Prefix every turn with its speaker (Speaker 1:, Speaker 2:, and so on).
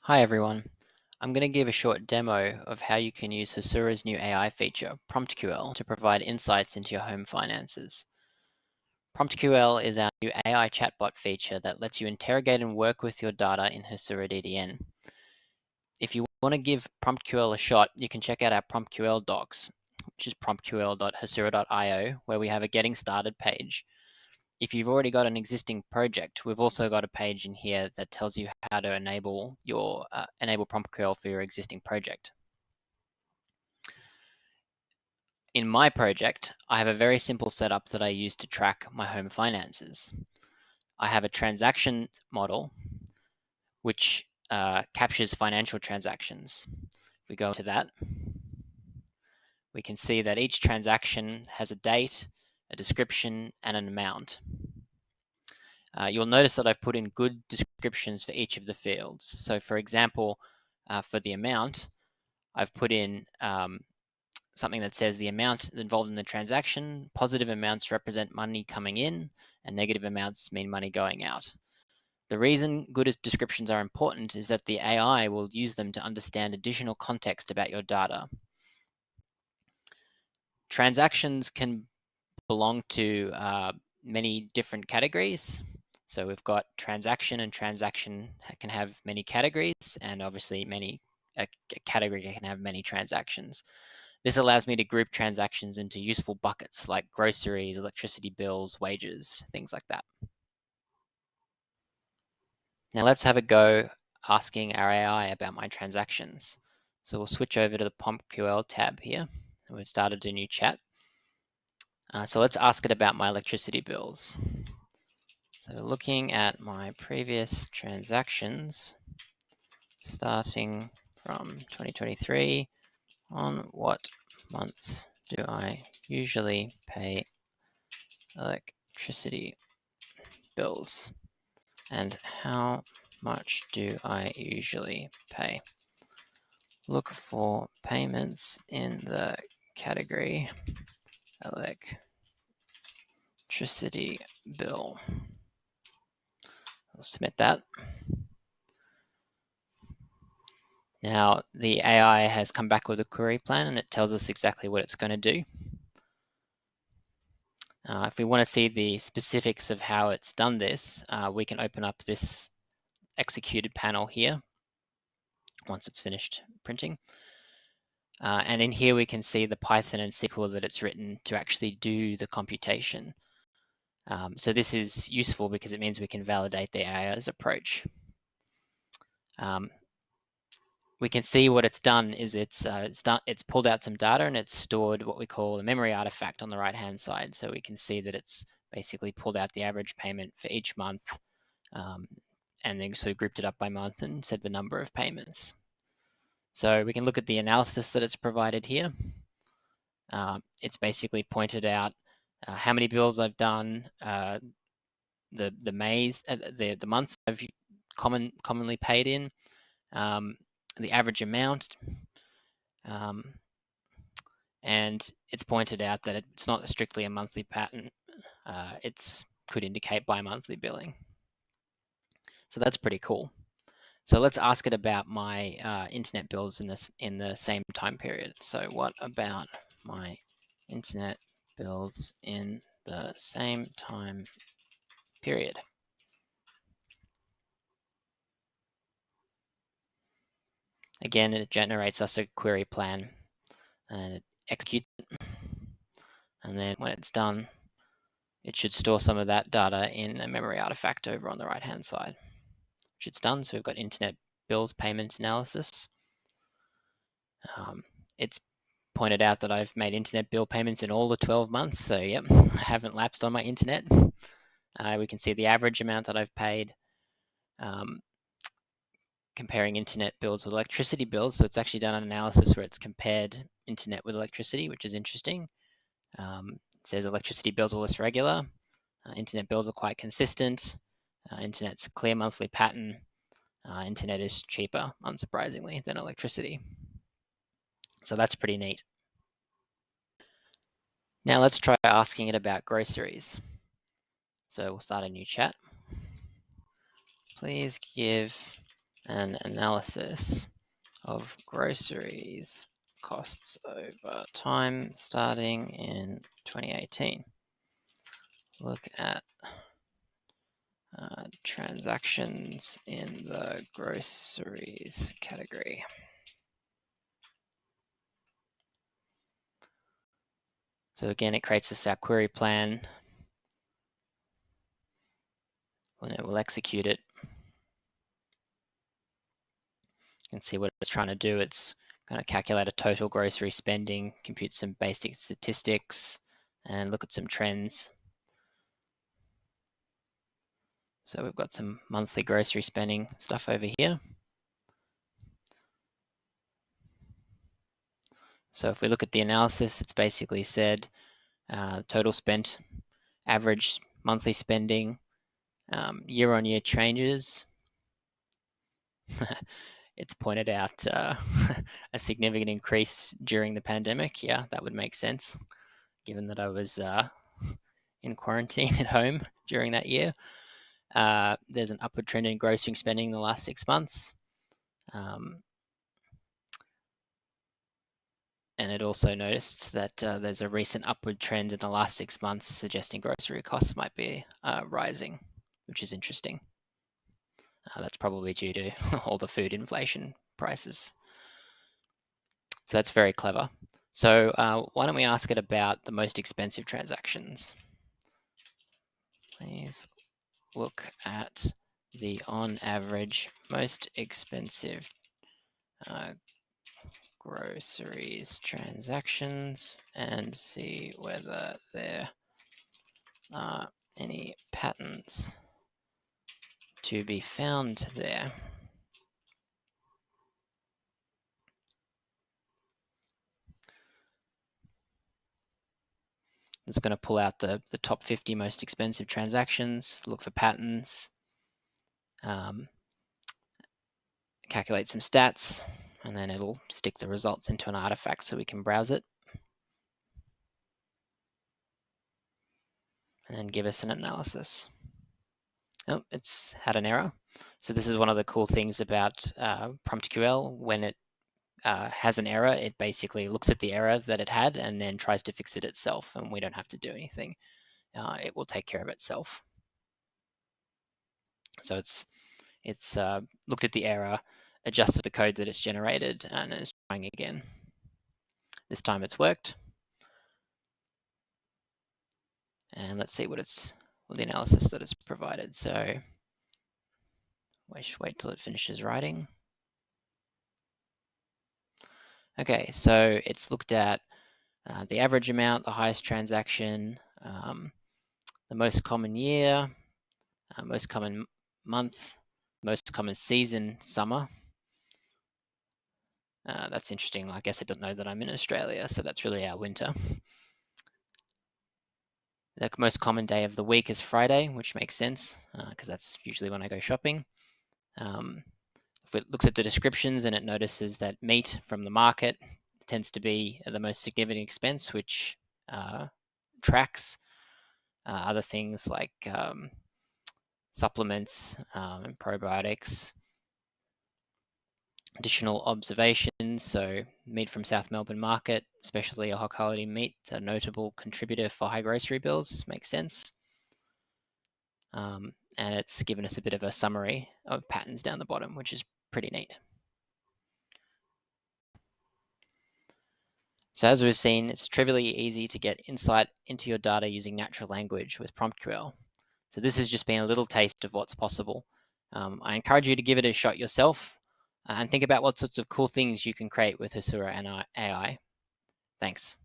Speaker 1: Hi everyone. I'm going to give a short demo of how you can use Hasura's new AI feature, PromptQL, to provide insights into your home finances. PromptQL is our new AI chatbot feature that lets you interrogate and work with your data in Hasura DDN. If you want to give PromptQL a shot, you can check out our PromptQL docs, which is promptql.hasura.io, where we have a getting started page. If you've already got an existing project, we've also got a page in here that tells you how to enable PromptQL for your existing project. In my project, I have a very simple setup that I use to track my home finances. I have a transaction model which captures financial transactions. If we go into that, we can see that each transaction has a date, a description, and an amount. You'll notice that I've put in good descriptions for each of the fields. So for example, for the amount, I've put in something that says the amount involved in the transaction. Positive amounts represent money coming in, and negative amounts mean money going out. The reason good descriptions are important is that the AI will use them to understand additional context about your data. Transactions can belong to many different categories. So we've got transaction, and transaction can have many categories, and obviously a category can have many transactions. This allows me to group transactions into useful buckets like groceries, electricity bills, wages, things like that. Now let's have a go asking our AI about my transactions. So we'll switch over to the PromptQL tab here, and we've started a new chat. So let's ask it about my electricity bills. So looking at my previous transactions, starting from 2023, on what months do I usually pay electricity bills? And how much do I usually pay? Look for payments in the category electricity bill. I'll submit that. Now the AI has come back with a query plan, and it tells us exactly what it's going to do. If we want to see the specifics of how it's done this, we can open up this executed panel here once it's finished printing. And in here we can see the Python and SQL that it's written to actually do the computation. So this is useful because it means we can validate the AI's approach. We can see what it's done is it's pulled out some data, and it's stored what we call a memory artifact on the right hand side. So we can see that it's basically pulled out the average payment for each month, and then sort of grouped it up by month and said the number of payments. So we can look at the analysis that it's provided here. It's basically pointed out how many bills I've done, the months I've commonly paid in, the average amount, and it's pointed out that it's not strictly a monthly pattern. It could indicate bi-monthly billing. So that's pretty cool. So let's ask it about my internet bills in the same time period. So what about my internet bills in the same time period? Again, it generates us a query plan, and it executes it. And then when it's done, it should store some of that data in a memory artifact over on the right-hand side, which it's done. So we've got internet bills payment analysis. It's pointed out that I've made internet bill payments in all the 12 months. So yep, I haven't lapsed on my internet. We can see the average amount that I've paid, comparing internet bills with electricity bills. So it's actually done an analysis where it's compared internet with electricity, which is interesting. It says electricity bills are less regular. Internet bills are quite consistent. Internet's a clear monthly pattern. Internet is cheaper, unsurprisingly, than electricity. So that's pretty neat. Now let's try asking it about groceries. So we'll start a new chat. Please give an analysis of groceries costs over time starting in 2018. Look at transactions in the groceries category. So again, it creates us our query plan. When it will execute it, you can see what it's trying to do. It's going to calculate a total grocery spending, compute some basic statistics, and look at some trends. So we've got some monthly grocery spending stuff over here. So if we look at the analysis, it's basically said total spent, average monthly spending, year-on-year changes. It's pointed out a significant increase during the pandemic. Yeah, that would make sense, given that I was in quarantine at home during that year. There's an upward trend in grocery spending in the last 6 months. And it also noticed that there's a recent upward trend in the last 6 months suggesting grocery costs might be rising, which is interesting. That's probably due to all the food inflation prices. So that's very clever. So why don't we ask it about the most expensive transactions? Please look at the on average most expensive groceries transactions and see whether there are any patterns to be found there. It's going to pull out the top 50 most expensive transactions, look for patterns, calculate some stats, and then it'll stick the results into an artifact so we can browse it. And then give us an analysis. Oh, it's had an error. So this is one of the cool things about PromptQL. When it has an error, it basically looks at the error that it had and then tries to fix it itself, and we don't have to do anything. It will take care of itself. So it's looked at the error, adjusted the code that it's generated, and is trying again. This time it's worked. And let's see what the analysis that it's provided. So wait till it finishes writing. Okay, so it's looked at the average amount, the highest transaction, the most common year, most common month, most common season, summer. That's interesting. I guess it doesn't know that I'm in Australia, so that's really our winter. The most common day of the week is Friday, which makes sense because that's usually when I go shopping. If it looks at the descriptions and it notices that meat from the market tends to be the most significant expense, which tracks other things like supplements and probiotics. Additional observations, so meat from South Melbourne market, especially a high quality meat, a notable contributor for high grocery bills, makes sense. And it's given us a bit of a summary of patterns down the bottom, which is pretty neat. So as we've seen, it's trivially easy to get insight into your data using natural language with PromptQL. So this has just been a little taste of what's possible. I encourage you to give it a shot yourself and think about what sorts of cool things you can create with Hasura and AI. Thanks.